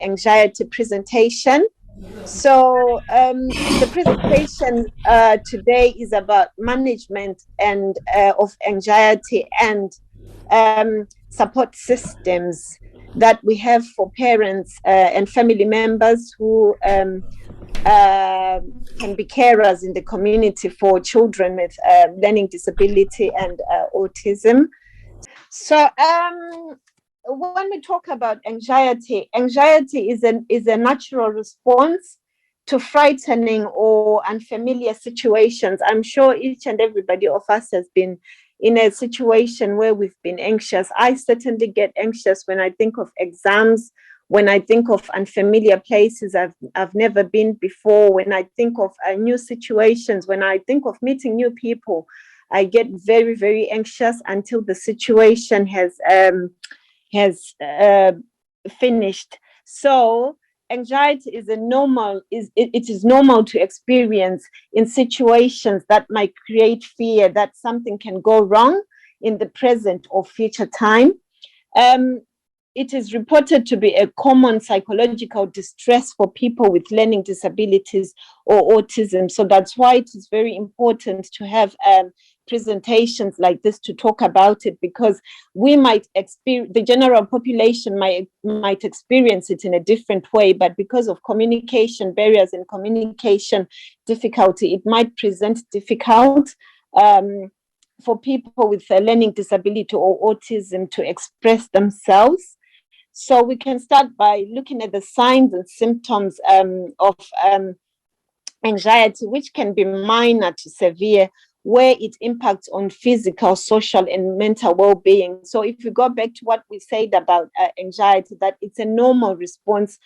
anxiety presentation. So the presentation today is about management and of anxiety and support systems that we have for parents and family members who can be carers in the community for children with learning disability and autism. So when we talk about anxiety, anxiety is a natural response to frightening or unfamiliar situations. I'm sure each and everybody of us has been in a situation where we've been anxious. I certainly get anxious when I think of exams, when I think of unfamiliar places I've never been before, when I think of new situations, when I think of meeting new people. I get very, very anxious until the situation has finished. So anxiety is it is normal to experience in situations that might create fear that something can go wrong in the present or future time. It is reported to be a common psychological distress for people with learning disabilities or autism. So that's why it is very important to have presentations like this to talk about it, because we might experience, the general population might experience it in a different way, but because of communication barriers and communication difficulty, it might present difficult for people with a learning disability or autism to express themselves. So we can start by looking at the signs and symptoms of anxiety, which can be minor to severe, where it impacts on physical, social, and mental well-being. So if we go back to what we said about anxiety, that it's a normal response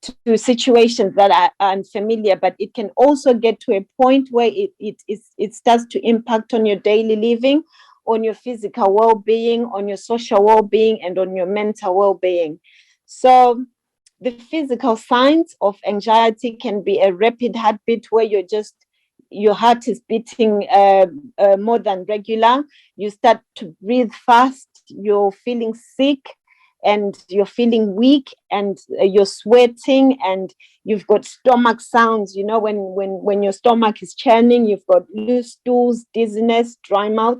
to situations that are unfamiliar, but it can also get to a point where it starts to impact on your daily living, on your physical well-being, on your social well-being, and on your mental well-being. So the physical signs of anxiety can be a rapid heartbeat where your heart is beating more than regular. You start to breathe fast, you're feeling sick, and you're feeling weak, and you're sweating, and you've got stomach sounds. You know, when your stomach is churning, you've got loose stools, dizziness, dry mouth,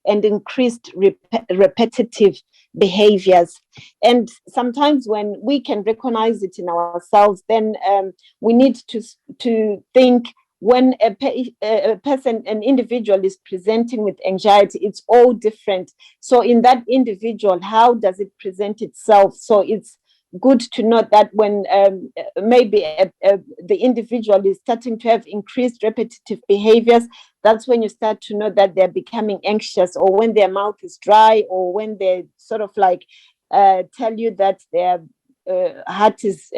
and increased repetitive behaviors. And sometimes when we can recognize it in ourselves, then we need to think, when a person, an individual is presenting with anxiety, it's all different. So in that individual, how does it present itself? So it's good to note that when maybe the individual is starting to have increased repetitive behaviors, that's when you start to know that they're becoming anxious, or when their mouth is dry, or when they sort of like tell you that their heart is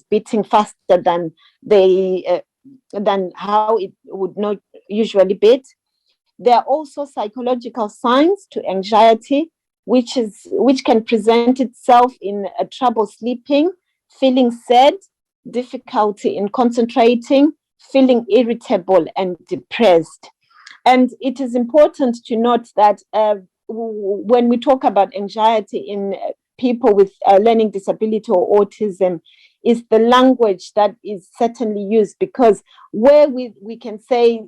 beating faster than how it would not usually beat. There are also psychological signs to anxiety, which can present itself in trouble sleeping, feeling sad, difficulty in concentrating, feeling irritable and depressed. And it is important to note that when we talk about anxiety in people with learning disability or autism, is the language that is certainly used, because where we can say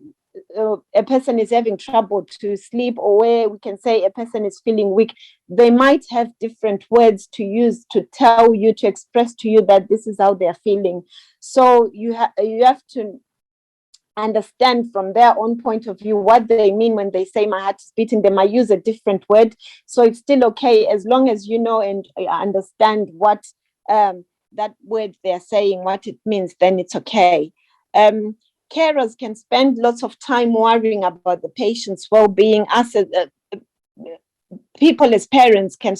a person is having trouble to sleep, or where we can say a person is feeling weak, they might have different words to use to tell you, to express to you that this is how they're feeling. So you have to understand from their own point of view what they mean when they say my heart is beating. They might use a different word, so it's still okay as long as you know and understand what that word they're saying, what it means, then it's okay. Carers can spend lots of time worrying about the patient's well-being. Us as people, as parents, can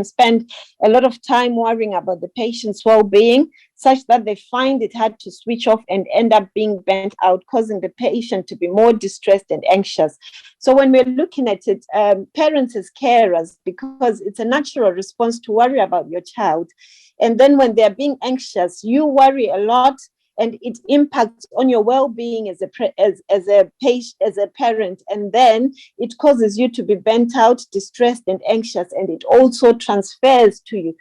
spend a lot of time worrying about the patient's well-being, such that they find it hard to switch off and end up being burnt out, causing the patient to be more distressed and anxious. So when we're looking at it, parents as carers, because it's a natural response to worry about your child, and then when they're being anxious, you worry a lot, and it impacts on your well-being as a parent, and then it causes you to be burnt out, distressed, and anxious, and it also transfers to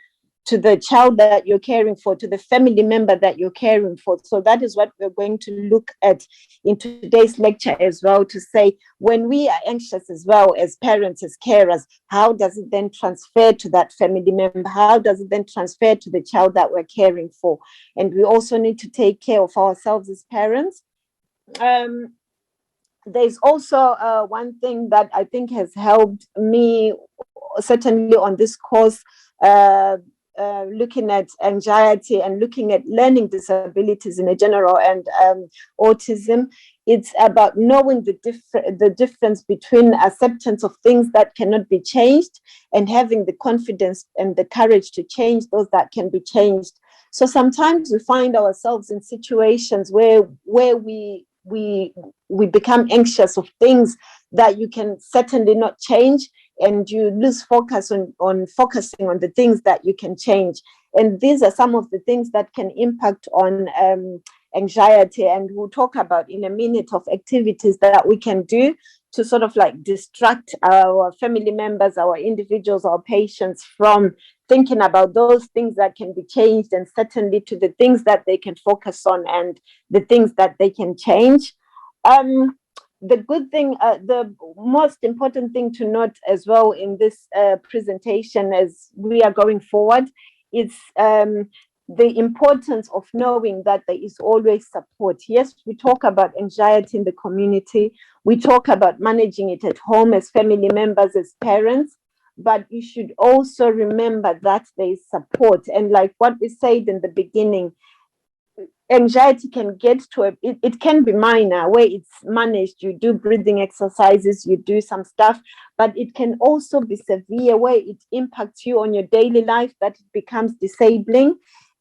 to the child that you're caring for, to the family member that you're caring for. So that is what we're going to look at in today's lecture as well, to say when we are anxious as well as parents, as carers, how does it then transfer to that family member? How does it then transfer to the child that we're caring for? And we also need to take care of ourselves as parents. There's also one thing that I think has helped me, certainly on this course, looking at anxiety and looking at learning disabilities in a general, and autism. It's about knowing the difference between acceptance of things that cannot be changed and having the confidence and the courage to change those that can be changed. So sometimes we find ourselves in situations where we become anxious of things that you can certainly not change, and you lose focus on focusing on the things that you can change. And these are some of the things that can impact on anxiety. And we'll talk about in a minute of activities that we can do to sort of like distract our family members, our individuals, our patients from thinking about those things that can be changed, and certainly to the things that they can focus on and the things that they can change. The good thing, the most important thing to note as well in this presentation as we are going forward is the importance of knowing that there is always support. Yes, we talk about anxiety in the community. We talk about managing it at home as family members, as parents, but you should also remember that there is support. And like what we said in the beginning, anxiety can get to it can be minor where it's managed. You do breathing exercises, you do some stuff, but it can also be severe where it impacts you on your daily life, that it becomes disabling.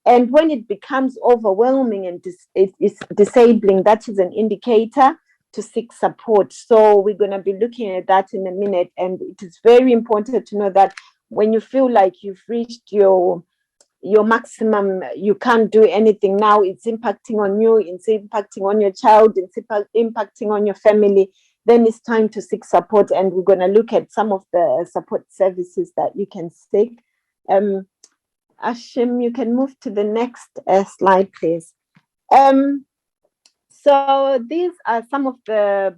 And when it becomes overwhelming and it's disabling, that is an indicator to seek support. So we're going to be looking at that in a minute. And it is very important to know that when you feel like you've reached your maximum, you can't do anything now, it's impacting on you, it's impacting on your child, it's impacting on your family, then it's time to seek support. And we're going to look at some of the support services that you can seek. Ashim, you can move to the next slide, please. So these are some of the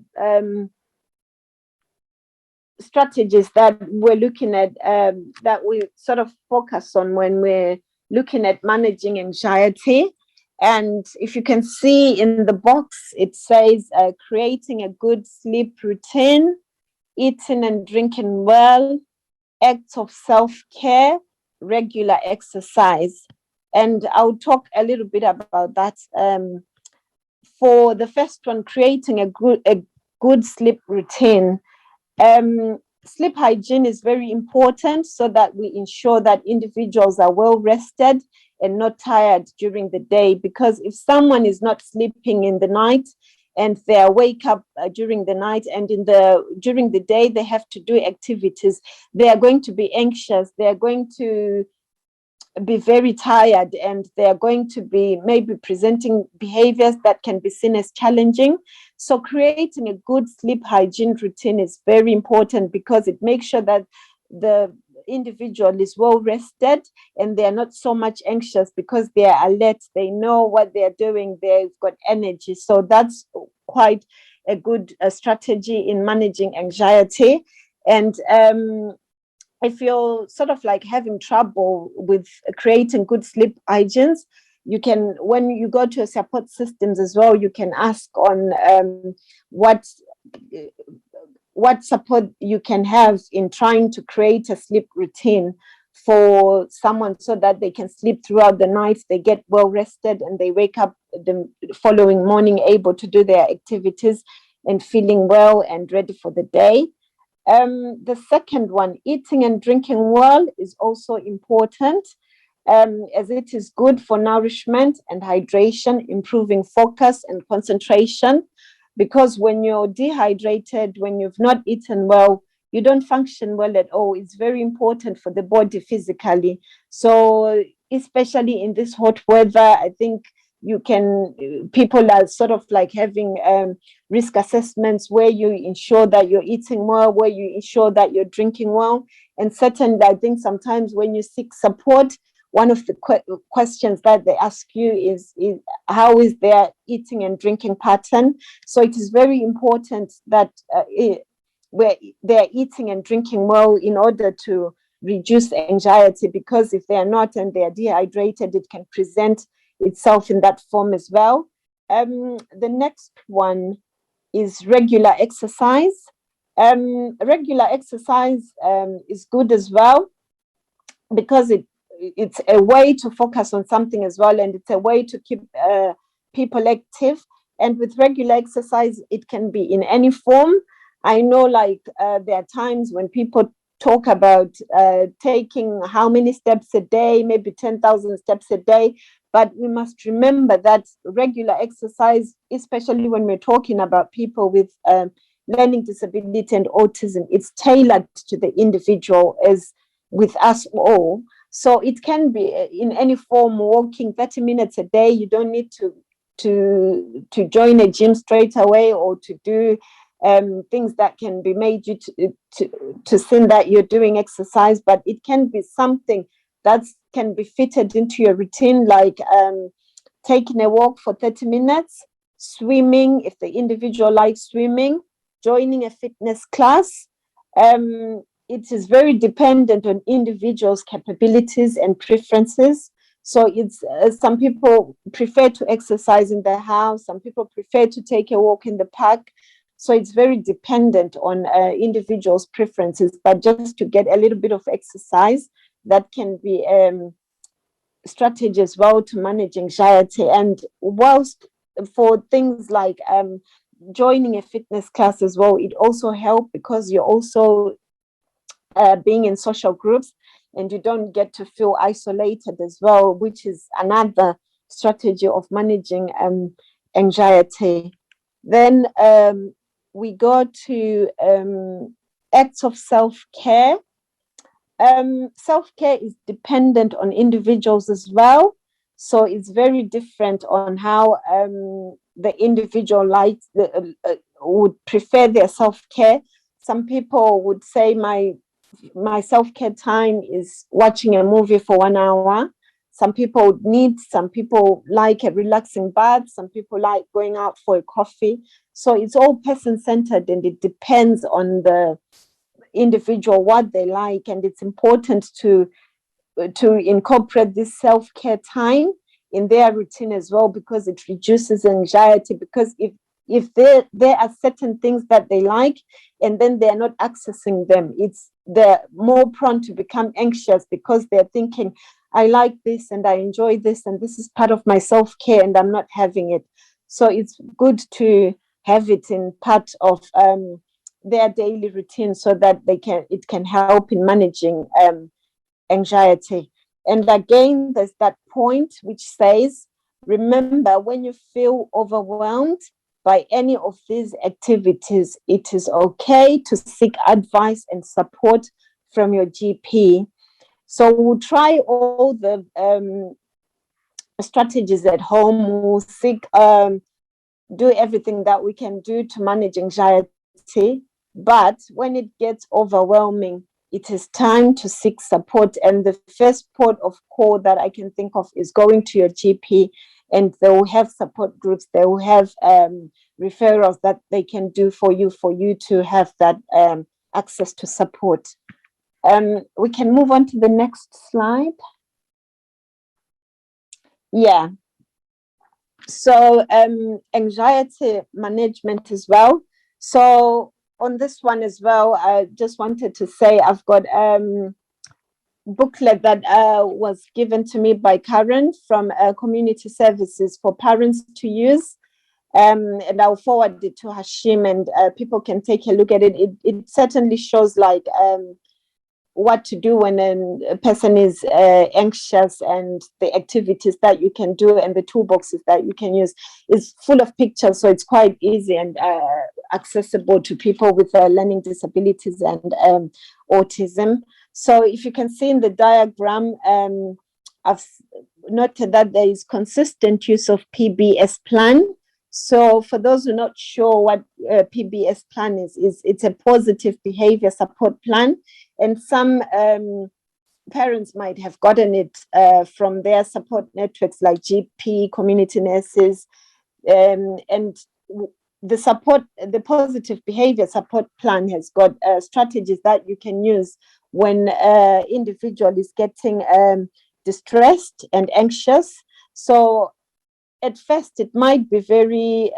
strategies that we're looking at, that we sort of focus on when we're looking at managing anxiety. And if you can see in the box, it says creating a good sleep routine, eating and drinking well, acts of self-care, regular exercise. And I'll talk a little bit about that. For the first one, creating a good sleep routine. Sleep hygiene is very important so that we ensure that individuals are well rested and not tired during the day. Because if someone is not sleeping in the night and they wake up during the night, and during the day they have to do activities, they are going to be anxious, they are going to be very tired, and they are going to be maybe presenting behaviors that can be seen as challenging. So creating a good sleep hygiene routine is very important, because it makes sure that the individual is well rested and they're not so much anxious, because they are alert, they know what they're doing, they've got energy. So that's quite a good strategy in managing anxiety. And if you're sort of like having trouble with creating good sleep hygienes, you can, when you go to support systems as well, you can ask on what support you can have in trying to create a sleep routine for someone, so that they can sleep throughout the night, they get well rested, and they wake up the following morning able to do their activities and feeling well and ready for the day. The second one, eating and drinking well, is also important, as it is good for nourishment and hydration, improving focus and concentration. Because when you're dehydrated, when you've not eaten well, you don't function well at all. It's very important for the body physically. So especially in this hot weather, I think people are sort of like having risk assessments where you ensure that you're eating well, where you ensure that you're drinking well. And certainly, I think sometimes when you seek support, one of the questions that they ask you is how is their eating and drinking pattern. So it is very important that where they're eating and drinking well in order to reduce anxiety, because if they are not and they are dehydrated, it can present itself in that form as well. The next one is regular exercise. Regular exercise is good as well, because it's a way to focus on something as well, and it's a way to keep people active. And with regular exercise, it can be in any form. I know, like, there are times when people talk about taking how many steps a day, maybe 10,000 steps a day. But we must remember that regular exercise, especially when we're talking about people with learning disability and autism, it's tailored to the individual, as with us all. So it can be in any form, walking 30 minutes a day. You don't need to join a gym straight away, or to do things that can be made you to think that you're doing exercise, but it can be something that can be fitted into your routine, like taking a walk for 30 minutes, swimming, if the individual likes swimming, joining a fitness class. It is very dependent on individuals' capabilities and preferences. So it's some people prefer to exercise in their house, some people prefer to take a walk in the park. So it's very dependent on individuals' preferences, but just to get a little bit of exercise, that can be strategy as well to manage anxiety. And whilst for things like joining a fitness class as well, it also helps, because you're also being in social groups, and you don't get to feel isolated as well, which is another strategy of managing anxiety. Then we go to acts of self-care. Self-care is dependent on individuals as well. So it's very different on how the individual likes would prefer their self-care. Some people would say my self-care time is watching a movie for 1 hour. Some people like a relaxing bath. Some people like going out for a coffee. So it's all person-centered, and it depends on the individual what they like. And it's important to incorporate this self-care time in their routine as well, because it reduces anxiety. Because if there are certain things that they like, and then they're not accessing them, they're more prone to become anxious, because they're thinking, I like this and I enjoy this, and this is part of my self-care, and I'm not having it. So it's good to have it in part of their daily routine, so that it can help in managing anxiety. And again, there's that point which says, remember, when you feel overwhelmed by any of these activities, it is okay to seek advice and support from your GP. So we'll try all the strategies at home. We'll do everything that we can do to manage anxiety. But when it gets overwhelming, it is time to seek support. And the first port of call that I can think of is going to your GP, and they will have support groups. They will have referrals that they can do for you to have that access to support. We can move on to the next slide. Yeah. So anxiety management as well. So on this one as well, I just wanted to say I've got booklet that was given to me by Karen from Community Services for parents to use. And I'll forward it to Hashim, and people can take a look at it. It certainly shows like what to do when a person is anxious, and the activities that you can do, and the toolboxes that you can use. Is full of pictures, so it's quite easy and accessible to people with learning disabilities and autism. So if you can see in the diagram, I've noted that there is consistent use of PBS plan. So for those who are not sure what PBS plan is it's a positive behavior support plan. And some parents might have gotten it from their support networks like GP, community nurses, and the positive behavior support plan has got strategies that you can use when individual is getting distressed and anxious. So at first it might be very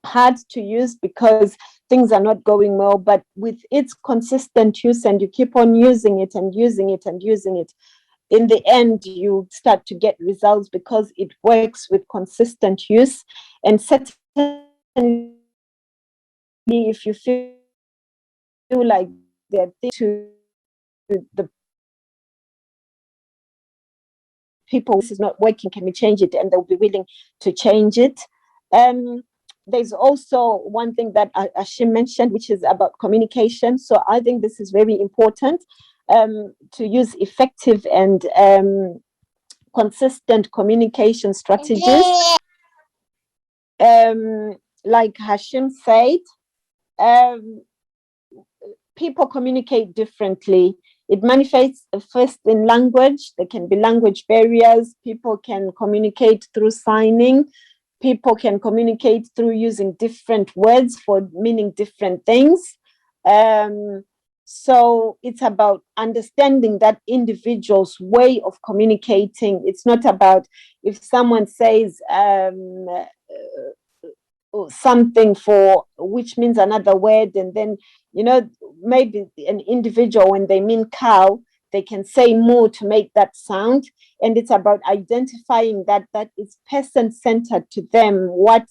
hard to use because things are not going well, but with its consistent use, and you keep on using it and using it and using it, in the end you start to get results because it works with consistent use. And certainly if you feel like they're to the people, this is not working, can we change it? And they'll be willing to change it. There's also one thing that Ashim mentioned, which is about communication. So I think this is very important, to use effective and consistent communication strategies. Like Hashim said, people communicate differently. It manifests first in language. There can be language barriers. People can communicate through signing. People can communicate through using different words for meaning different things. So it's about understanding that individual's way of communicating. It's not about if someone says something for which means another word, and then maybe an individual, when they mean cow, they can say more to make that sound. And it's about identifying that is person-centered to them, what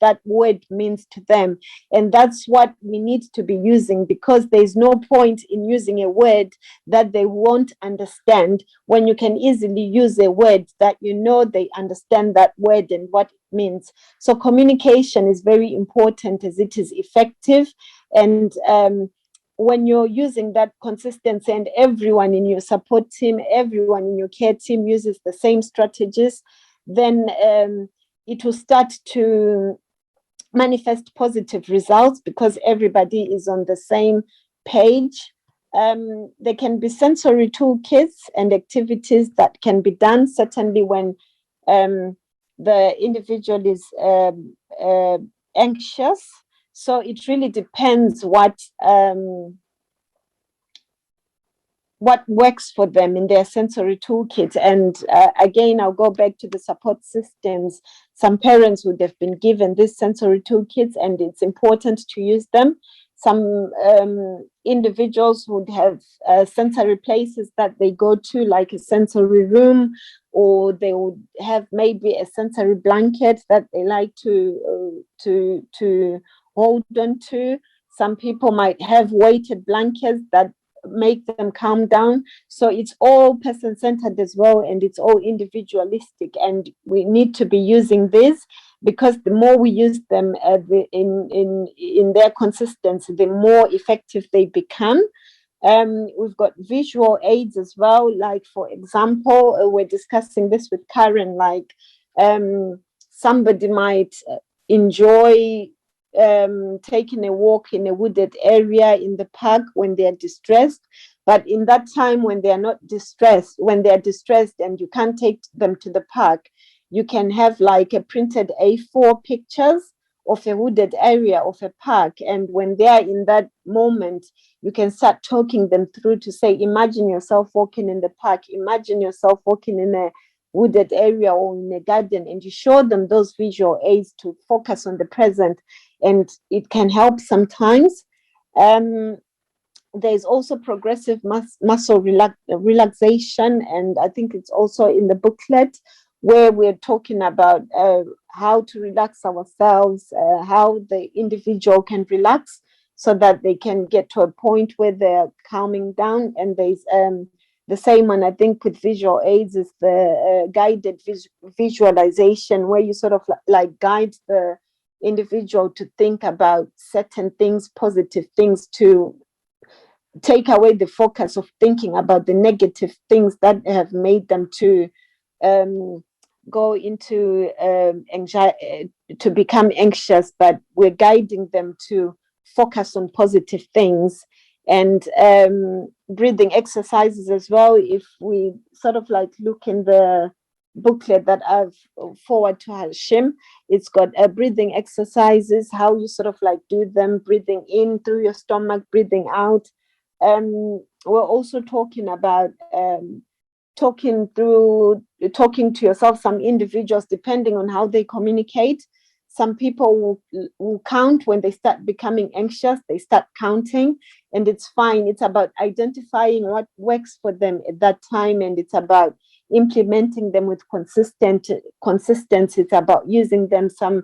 that word means to them. And that's what we need to be using, because there's no point in using a word that they won't understand when you can easily use a word that they understand that word and what it means. So communication is very important as it is effective. And when you're using that consistency, and everyone in your support team, everyone in your care team uses the same strategies, then it will start to manifest positive results because everybody is on the same page. There can be sensory toolkits and activities that can be done, certainly when the individual is anxious. So it really depends what works for them in their sensory toolkit. And again, I'll go back to the support systems. Some parents would have been given these sensory toolkits, and it's important to use them. Some individuals would have sensory places that they go to, like a sensory room, or they would have maybe a sensory blanket that they like to hold on to. Some people might have weighted blankets that make them calm down. So it's all person-centered as well, and it's all individualistic, and we need to be using this, because the more we use them in their consistency, the more effective they become. We've got visual aids as well. Like, for example, we're discussing this with Karen, like somebody might enjoy taking a walk in a wooded area in the park when they are distressed. But in that time when they are not distressed, when they are distressed and you can't take them to the park, you can have like a printed A4 pictures of a wooded area of a park. And when they are in that moment, you can start talking them through to say, imagine yourself walking in the park, imagine yourself walking in a wooded area or in a garden, and you show them those visual aids to focus on the present. And it can help sometimes. There's also progressive muscle relaxation, and I think it's also in the booklet, where we're talking about how to relax ourselves, how the individual can relax so that they can get to a point where they're calming down. And there's the same one, I think, with visual aids, is the guided visualization, where you sort of like guide the individual to think about certain things, positive things, to take away the focus of thinking about the negative things that have made them to go into anxiety, to become anxious. But we're guiding them to focus on positive things. and breathing exercises as well. If we sort of like look in the booklet that I've forwarded to Hashim, it's got breathing exercises, how you sort of like do them, breathing in through your stomach, breathing out. We're also talking about talking to yourself. Some individuals, depending on how they communicate, some people will count when they start becoming anxious. They start counting, and it's fine. It's about identifying what works for them at that time, and it's about implementing them with consistency. It's about using them. Some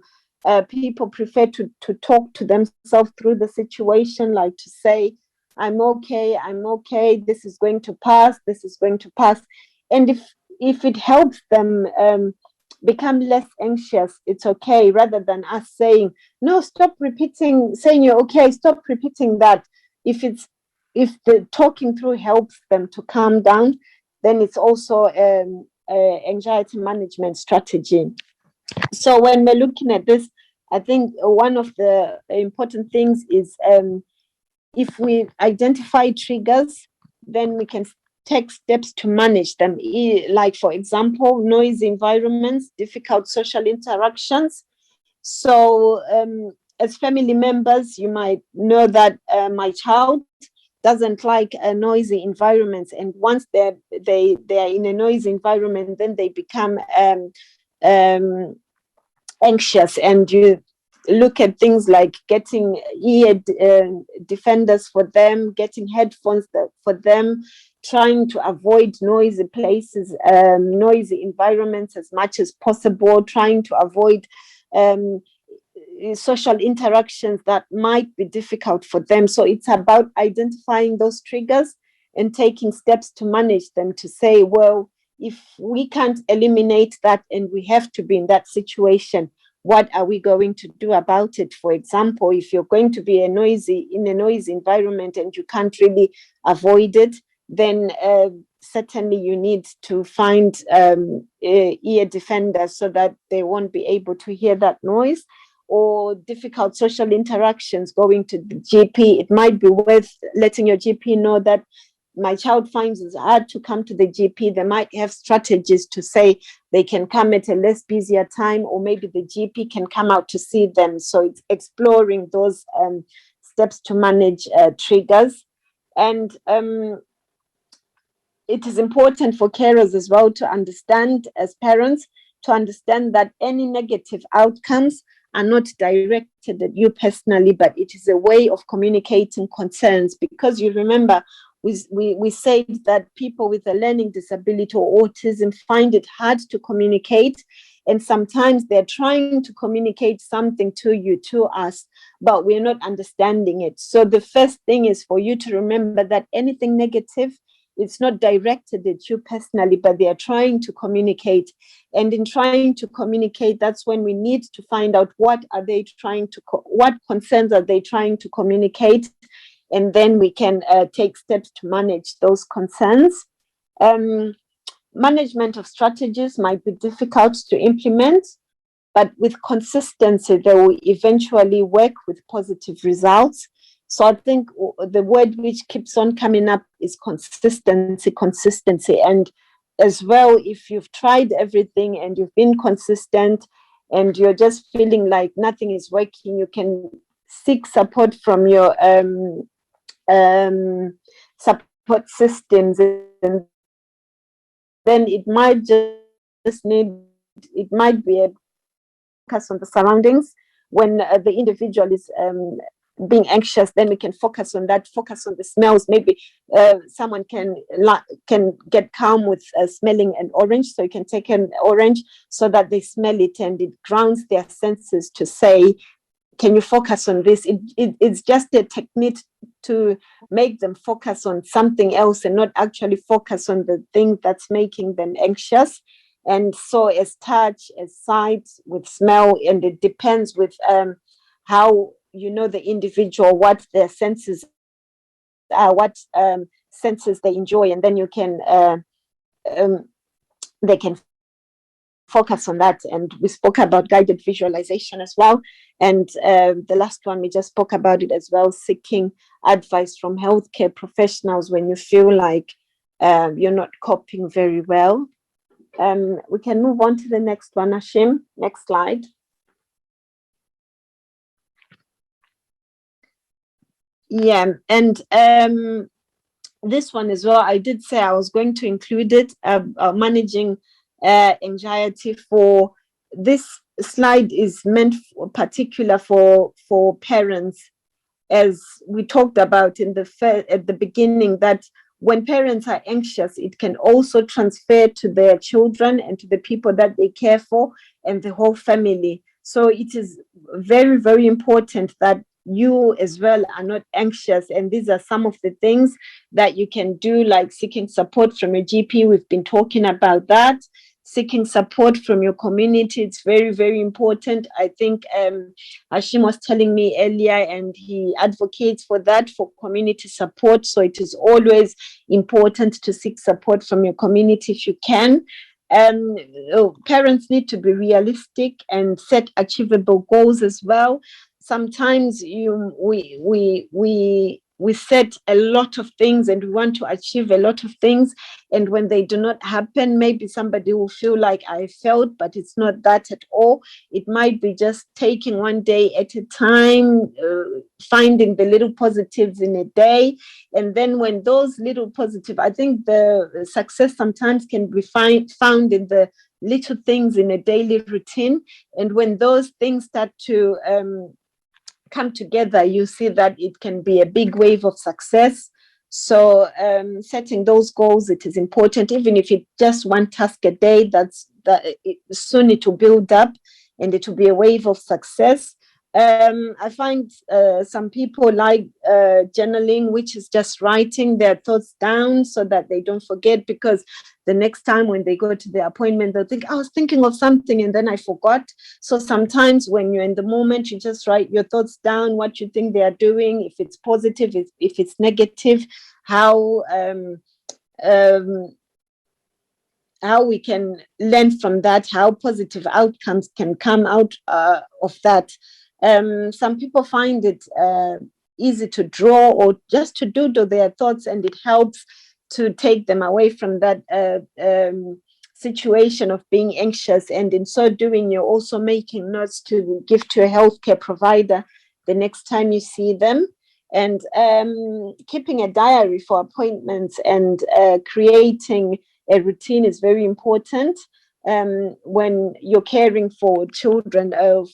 people prefer to talk to themselves through the situation, like to say, I'm okay, this is going to pass, this is going to pass. And if it helps them become less anxious, it's okay, rather than us saying, no, stop repeating, saying you're okay, stop repeating that. If the talking through helps them to calm down, then it's also anxiety management strategy. So when we're looking at this, I think one of the important things is if we identify triggers, then we can take steps to manage them. Like, for example, noisy environments, difficult social interactions. So as family members, you might know that my child doesn't like noisy environments, and once they are in a noisy environment, then they become um, anxious. And you look at things like getting ear defenders for them, getting headphones for them, trying to avoid noisy places, noisy environments as much as possible, trying to avoid social interactions that might be difficult for them. So it's about identifying those triggers and taking steps to manage them, to say, well, if we can't eliminate that and we have to be in that situation, what are we going to do about it? For example, if you're going to be in a noisy environment and you can't really avoid it, then certainly you need to find ear defenders so that they won't be able to hear that noise. Or difficult social interactions, going to the GP, it might be worth letting your GP know that my child finds it hard to come to the GP. They might have strategies to say they can come at a less busier time, or maybe the GP can come out to see them. So it's exploring those steps to manage triggers. And it is important for carers as well to understand, as parents, to understand that any negative outcomes are not directed at you personally, but it is a way of communicating concerns. Because you remember, we said that people with a learning disability or autism find it hard to communicate, and sometimes they're trying to communicate something to you, to us, but we're not understanding it. So the first thing is for you to remember that anything negative, it's not directed at you personally, but they are trying to communicate. And in trying to communicate, that's when we need to find out what concerns are they trying to communicate, and then we can take steps to manage those concerns. Management of strategies might be difficult to implement, but with consistency, they will eventually work with positive results. So I think the word which keeps on coming up is consistency. And as well, if you've tried everything and you've been consistent and you're just feeling like nothing is working, you can seek support from your support systems, and then it might be a focus on the surroundings. When the individual is being anxious, then we can focus on that, focus on the smells. Maybe someone can get calm with smelling an orange, so you can take an orange so that they smell it and it grounds their senses to say, can you focus on this? It's just a technique to make them focus on something else and not actually focus on the thing that's making them anxious. And so as touch, as sight, with smell, and it depends with how the individual, what their senses are, what senses they enjoy, and then you can they can focus on that. And we spoke about guided visualization as well. And the last one, we just spoke about it as well, seeking advice from healthcare professionals when you feel like you're not coping very well. We can move on to the next one, Ashim. Next slide. Yeah, and this one as well, I did say I was going to include it, managing anxiety. For this slide is meant for particular for parents, as we talked about in at the beginning, that when parents are anxious, it can also transfer to their children and to the people that they care for and the whole family. So it is very, very important that you as well are not anxious. And these are some of the things that you can do, like seeking support from a GP. We've been talking about that. Seeking support from your community, it's very, very important. I think Ashim was telling me earlier, and he advocates for that, for community support. So it is always important to seek support from your community if you can. Parents need to be realistic and set achievable goals as well. Sometimes we set a lot of things and we want to achieve a lot of things, and when they do not happen, maybe somebody will feel like I failed, but it's not that at all. It might be just taking one day at a time, finding the little positives in a day, and then when those little positive, I think the success sometimes can be found in the little things in a daily routine, and when those things start to come together, you see that it can be a big wave of success. So setting those goals, it is important, even if it's just one task a day, soon it will build up and it will be a wave of success. I find some people like journaling, which is just writing their thoughts down so that they don't forget, because the next time when they go to the appointment, they'll think, I was thinking of something and then I forgot. So sometimes when you're in the moment, you just write your thoughts down, what you think they are doing, if it's positive, if it's negative, how we can learn from that, how positive outcomes can come out of that. Some people find it easy to draw or just to doodle their thoughts, and it helps to take them away from that situation of being anxious. And in so doing, you're also making notes to give to a healthcare provider the next time you see them. And keeping a diary for appointments and creating a routine is very important when you're caring for children of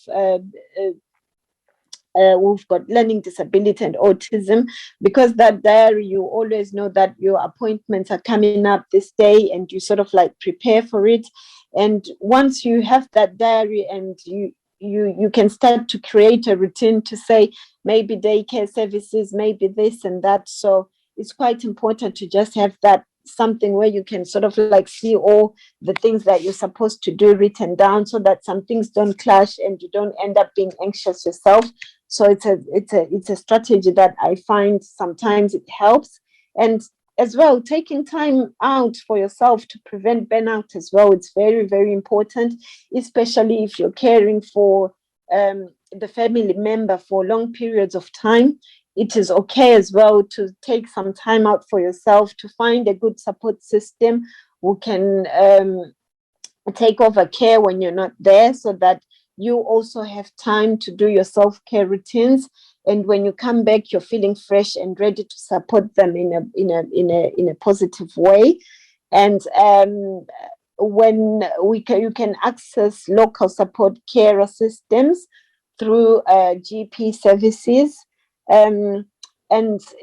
who've got learning disability and autism, because that diary, you always know that your appointments are coming up this day and you sort of like prepare for it. And once you have that diary and you can start to create a routine to say maybe daycare services, maybe this and that. So it's quite important to just have that something where you can sort of like see all the things that you're supposed to do written down, so that some things don't clash and you don't end up being anxious yourself. So it's a strategy that I find sometimes it helps. And as well, taking time out for yourself to prevent burnout as well, it's very, very important, especially if you're caring for the family member for long periods of time. It is okay as well to take some time out for yourself, to find a good support system who can take over care when you're not there, so that you also have time to do your self-care routines. And when you come back, you're feeling fresh and ready to support them in a positive way. And when you can access local support care systems through GP services. And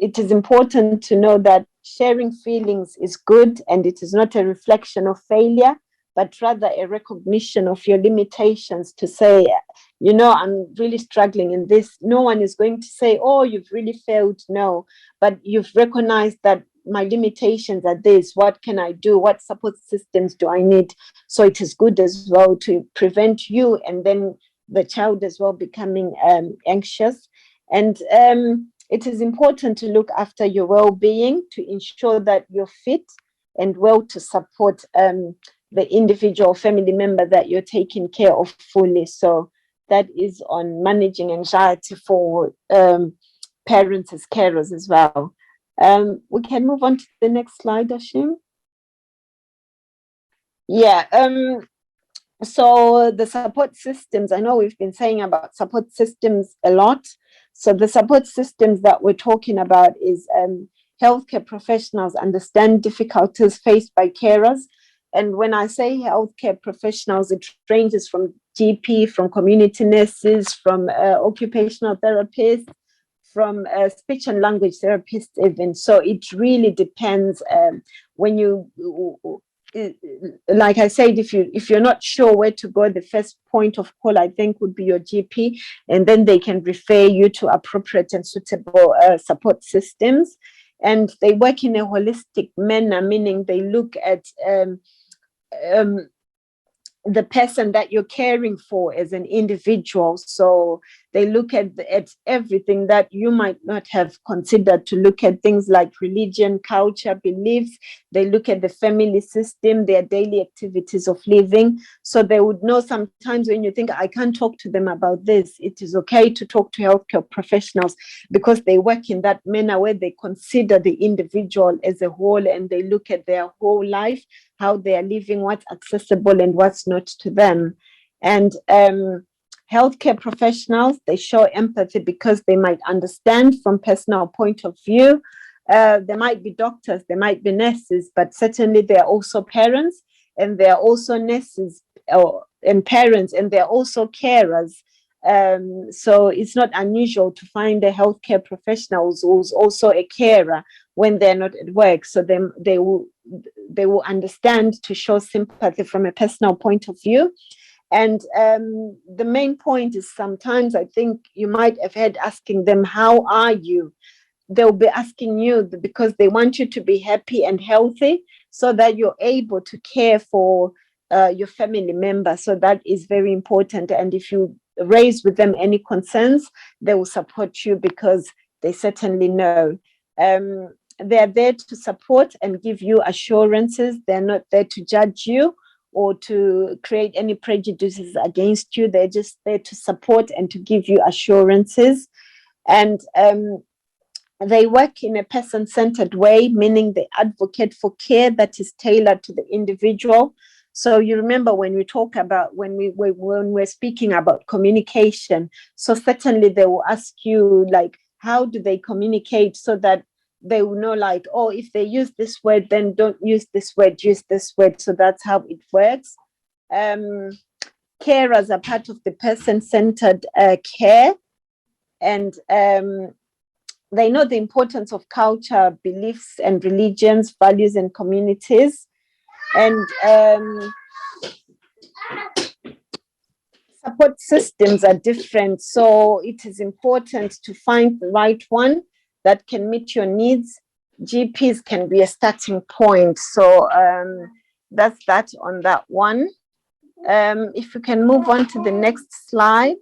it is important to know that sharing feelings is good, and it is not a reflection of failure, but rather a recognition of your limitations, to say, I'm really struggling in this. No one is going to say, oh, you've really failed. No, but you've recognized that my limitations are this. What can I do? What support systems do I need? So it is good as well to prevent you and then the child as well becoming anxious. And it is important to look after your well-being, to ensure that you're fit and well to support the individual family member that you're taking care of fully. So that is on managing anxiety for parents as carers as well. We can move on to the next slide, Ashim. Yeah. So the support systems, I know we've been saying about support systems a lot. So the support systems that we're talking about is healthcare professionals understand difficulties faced by carers. And when I say healthcare professionals, it ranges from GP, from community nurses, from occupational therapists, from speech and language therapists even. So it really depends when you, like I said, if you're not sure where to go, the first point of call, I think, would be your GP, and then they can refer you to appropriate and suitable support systems. And they work in a holistic manner, meaning they look at the person that you're caring for as an individual. So they look at everything that you might not have considered, to look at things like religion, culture, beliefs. They look at the family system, their daily activities of living. So they would know sometimes when you think, I can't talk to them about this, it is okay to talk to healthcare professionals, because they work in that manner where they consider the individual as a whole, and they look at their whole life, how they are living, what's accessible and what's not to them. And healthcare professionals, they show empathy because they might understand from personal point of view. There might be doctors, there might be nurses, but certainly they are also parents, and they are also nurses and parents, and they're also carers. So it's not unusual to find a healthcare professional who's also a carer when they're not at work. So they will understand to show sympathy from a personal point of view. And the main point is, sometimes I think you might have heard asking them, how are you? They'll be asking you because they want you to be happy and healthy, so that you're able to care for your family member. So that is very important. And if you raise with them any concerns, they will support you, because they certainly know. They're there to support and give you assurances. They're not there to judge you or to create any prejudices against you. They're just there to support and to give you assurances. And they work in a person-centered way, meaning they advocate for care that is tailored to the individual. So you remember when we talk about, when we're speaking about communication, so certainly they will ask you, like, how do they communicate, so that they will know, like, oh, if they use this word, then don't use this word, use this word. So that's how it works. Carers are part of the person-centered care, and they know the importance of culture, beliefs and religions, values and communities. And support systems are different. So it is important to find the right one that can meet your needs. GPs can be a starting point. So that's that on that one. If you can move on to the next slide.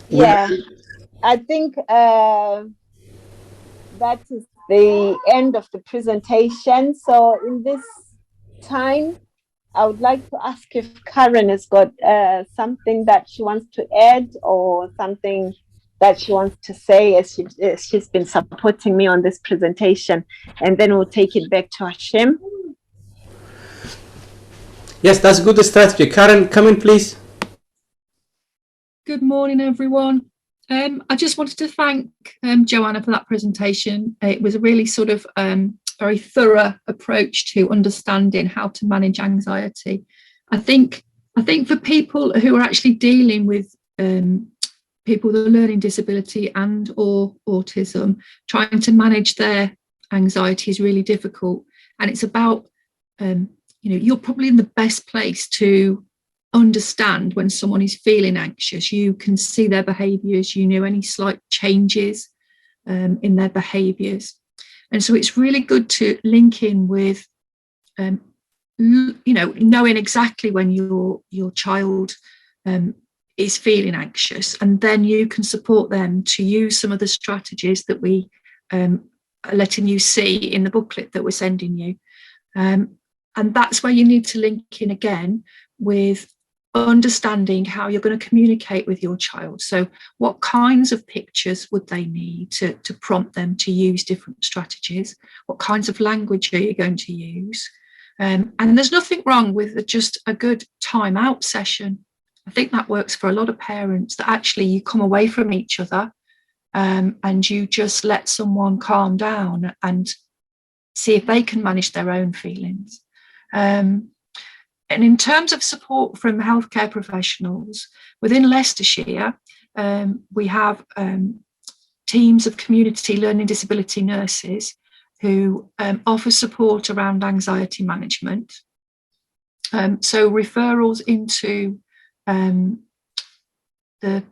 Yeah, I think that is the end of the presentation. So in this time, I would like to ask if Karen has got something that she wants to add, or something that she wants to say, as she's been supporting me on this presentation, and then we'll take it back to Hashim. Yes, that's a good strategy. Karen, come in, please. Good morning, everyone. I just wanted to thank Joanna for that presentation. It was a really sort of very thorough approach to understanding how to manage anxiety. I think for people who are actually dealing with people with a learning disability and or autism, trying to manage their anxiety is really difficult. And it's about, you're probably in the best place to understand when someone is feeling anxious. You can see their behaviours, you know any slight changes in their behaviours. And so it's really good to link in with, knowing exactly when your child is feeling anxious, and then you can support them to use some of the strategies that we letting you see in the booklet that we're sending you. And that's where you need to link in again with understanding how you're going to communicate with your child. So what kinds of pictures would they need to prompt them to use different strategies? What kinds of language are you going to use? And there's nothing wrong with just a good time out session. I think that works for a lot of parents, that actually you come away from each other and you just let someone calm down and see if they can manage their own feelings. And in terms of support from healthcare professionals, within Leicestershire, we have teams of community learning disability nurses who offer support around anxiety management. So referrals into the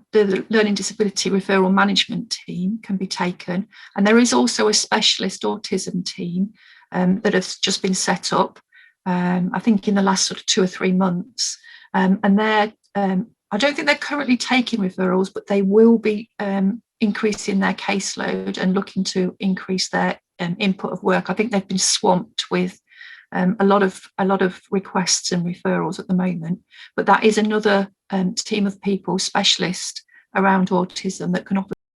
learning disability referral management team can be taken. And there is also a specialist autism team that has just been set up, I think in the last sort of 2 or 3 months. And they're, I don't think they're currently taking referrals, but they will be increasing their caseload and looking to increase their input of work. I think they've been swamped with a lot of requests and referrals at the moment, but that is another team of people, specialist around autism, that can offer